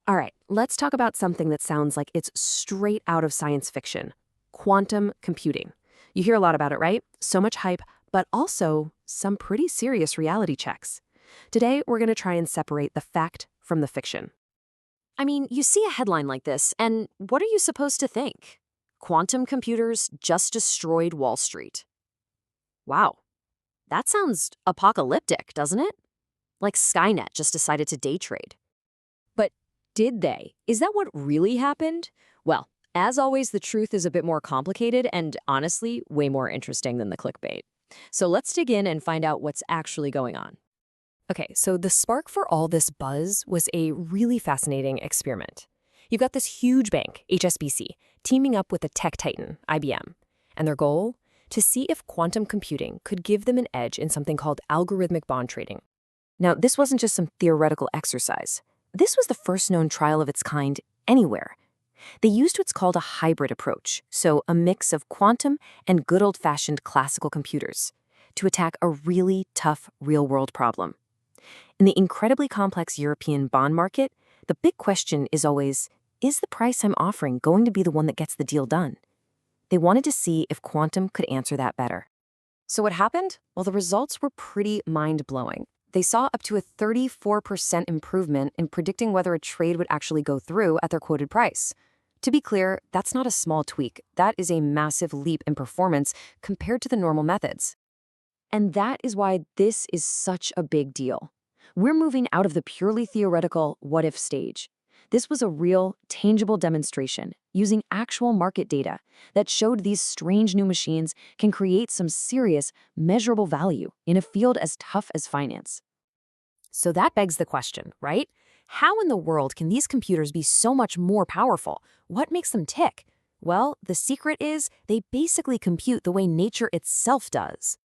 All right, let's talk about something that sounds like it's straight out of science fiction: quantum computing. You hear a lot about it, right? So much hype, but also some pretty serious reality checks. Today, we're going to try and separate the fact from the fiction. I mean, you see a headline like this, and what are you supposed to think? Quantum computers just destroyed Wall Street. Wow, that sounds apocalyptic, doesn't it? Like Skynet just decided to day trade. But did they? Is that what really happened? Well, as always, the truth is a bit more complicated and honestly, way more interesting than the clickbait. So let's dig in and find out what's actually going on. Okay, so the spark for all this buzz was a really fascinating experiment. You've got this huge bank, HSBC, teaming up with a tech titan, IBM. And their goal? To see if quantum computing could give them an edge in something called algorithmic bond trading. Now, this wasn't just some theoretical exercise. This was the first known trial of its kind anywhere. They used what's called a hybrid approach, so a mix of quantum and good old-fashioned classical computers, to attack a really tough real-world problem. In the incredibly complex European bond market, the big question is always, is the price I'm offering going to be the one that gets the deal done? They wanted to see if quantum could answer that better. So what happened? Well, the results were pretty mind-blowing. They saw up to a 34% improvement in predicting whether a trade would actually go through at their quoted price. To be clear, that's not a small tweak. That is a massive leap in performance compared to the normal methods. And that is why this is such a big deal. We're moving out of the purely theoretical what-if stage. This was a real, tangible demonstration using actual market data that showed these strange new machines can create some serious, measurable value in a field as tough as finance. So that begs the question, right? How in the world can these computers be so much more powerful? What makes them tick? Well, the secret is they basically compute the way nature itself does.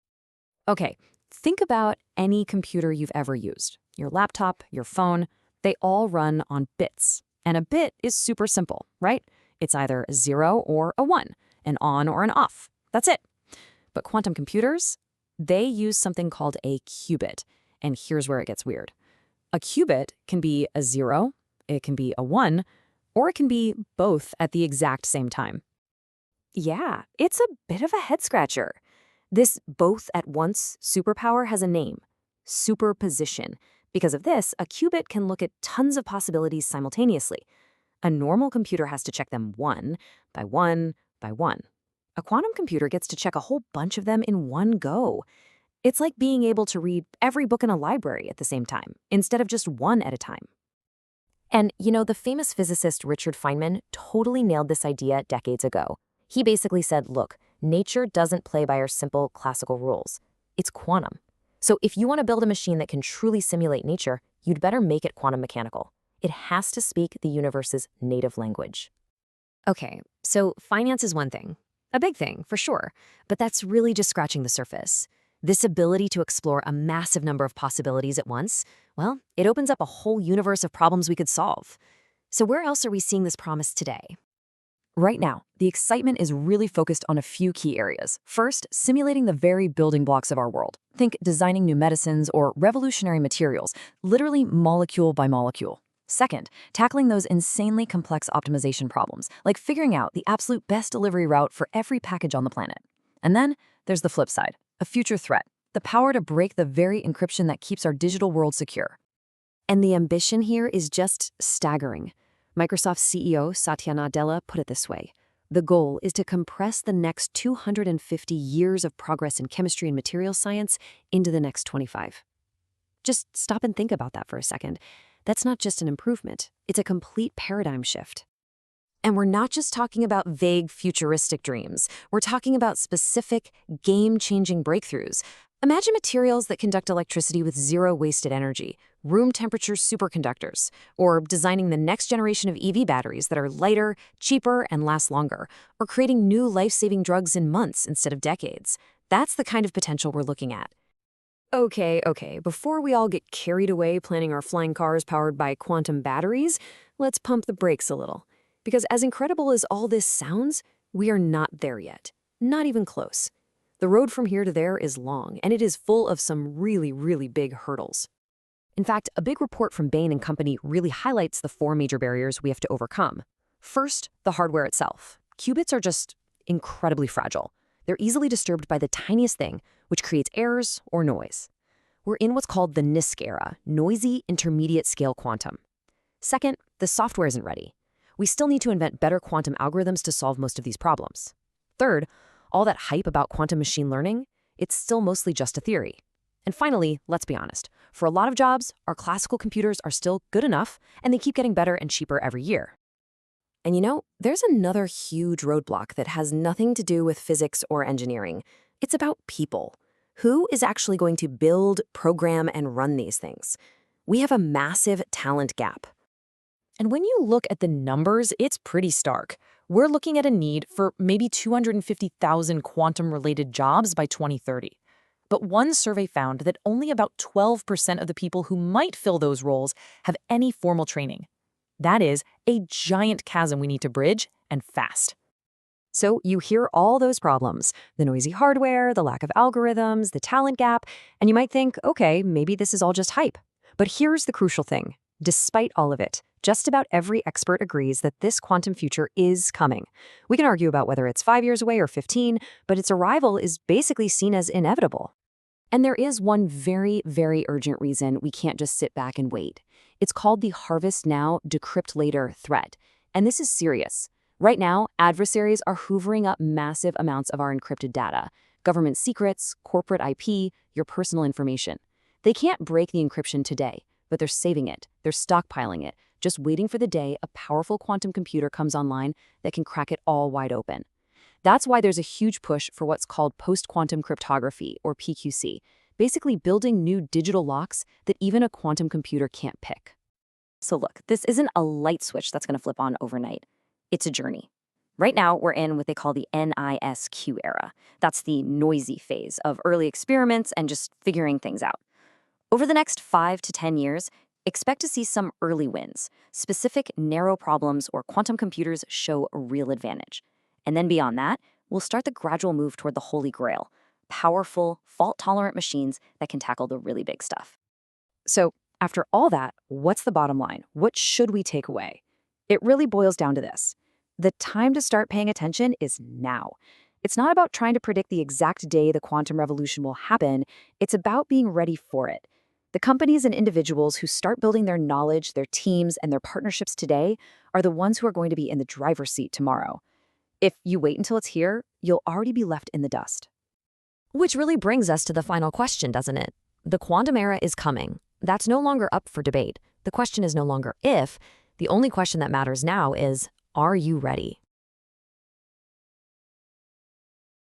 Okay, think about any computer you've ever used. Your laptop, your phone, they all run on bits. And a bit is super simple, right? It's either a 0 or a 1, an on or an off. That's it. But quantum computers, they use something called a qubit. And here's where it gets weird. A qubit can be a 0, it can be a 1, or it can be both at the exact same time. Yeah, it's a bit of a head-scratcher. This both at once superpower has a name: superposition. Because of this, a qubit can look at tons of possibilities simultaneously. A normal computer has to check them one by one by one. A quantum computer gets to check a whole bunch of them in one go. It's like being able to read every book in a library at the same time, instead of just one at a time. And, the famous physicist Richard Feynman totally nailed this idea decades ago. He basically said, look, nature doesn't play by our simple classical rules. It's quantum. So if you want to build a machine that can truly simulate nature, you'd better make it quantum mechanical. It has to speak the universe's native language. Okay, so finance is one thing. A big thing, for sure. But that's really just scratching the surface. This ability to explore a massive number of possibilities at once, well, it opens up a whole universe of problems we could solve. So where else are we seeing this promise today? Right now, the excitement is really focused on a few key areas. First, simulating the very building blocks of our world. Think designing new medicines or revolutionary materials, literally molecule by molecule. Second, tackling those insanely complex optimization problems, like figuring out the absolute best delivery route for every package on the planet. And then there's the flip side, a future threat, the power to break the very encryption that keeps our digital world secure. And the ambition here is just staggering. Microsoft CEO Satya Nadella put it this way: the goal is to compress the next 250 years of progress in chemistry and materials science into the next 25. Just stop and think about that for a second. That's not just an improvement, it's a complete paradigm shift. And we're not just talking about vague futuristic dreams. We're talking about specific, game-changing breakthroughs. Imagine materials that conduct electricity with zero wasted energy, room temperature superconductors, or designing the next generation of EV batteries that are lighter, cheaper, and last longer, or creating new life-saving drugs in months instead of decades. That's the kind of potential we're looking at. Okay, before we all get carried away planning our flying cars powered by quantum batteries, let's pump the brakes a little. Because as incredible as all this sounds, we are not there yet. Not even close. The road from here to there is long, and it is full of some really, really big hurdles. In fact, a big report from Bain & Company really highlights the 4 major barriers we have to overcome. First, the hardware itself. Qubits are just incredibly fragile. They're easily disturbed by the tiniest thing, which creates errors or noise. We're in what's called the NISQ era, noisy intermediate scale quantum. Second, the software isn't ready. We still need to invent better quantum algorithms to solve most of these problems. Third, all that hype about quantum machine learning, it's still mostly just a theory. And finally, let's be honest, for a lot of jobs, our classical computers are still good enough, and they keep getting better and cheaper every year. And you know, there's another huge roadblock that has nothing to do with physics or engineering. It's about people. Who is actually going to build, program, and run these things? We have a massive talent gap. And when you look at the numbers, it's pretty stark. We're looking at a need for maybe 250,000 quantum-related jobs by 2030. But one survey found that only about 12% of the people who might fill those roles have any formal training. That is a giant chasm we need to bridge, and fast. So you hear all those problems, the noisy hardware, the lack of algorithms, the talent gap, and you might think, okay, maybe this is all just hype. But here's the crucial thing. Despite all of it, just about every expert agrees that this quantum future is coming. We can argue about whether it's 5 years away or 15, but its arrival is basically seen as inevitable. And there is one very, very urgent reason we can't just sit back and wait. It's called the harvest now, decrypt later threat. And this is serious. Right now, adversaries are hoovering up massive amounts of our encrypted data, government secrets, corporate IP, your personal information. They can't break the encryption today, but they're saving it. They're stockpiling it, just waiting for the day a powerful quantum computer comes online that can crack it all wide open. That's why there's a huge push for what's called post-quantum cryptography, or PQC, basically building new digital locks that even a quantum computer can't pick. So look, this isn't a light switch that's going to flip on overnight. It's a journey. Right now, we're in what they call the NISQ era. That's the noisy phase of early experiments and just figuring things out. Over the next 5 to 10 years, expect to see some early wins. Specific narrow problems or quantum computers show a real advantage. And then beyond that, we'll start the gradual move toward the holy grail, powerful, fault-tolerant machines that can tackle the really big stuff. So after all that, what's the bottom line? What should we take away? It really boils down to this. The time to start paying attention is now. It's not about trying to predict the exact day the quantum revolution will happen. It's about being ready for it. The companies and individuals who start building their knowledge, their teams, and their partnerships today are the ones who are going to be in the driver's seat tomorrow. If you wait until it's here, you'll already be left in the dust. Which really brings us to the final question, doesn't it? The quantum era is coming. That's no longer up for debate. The question is no longer if. The only question that matters now is, are you ready?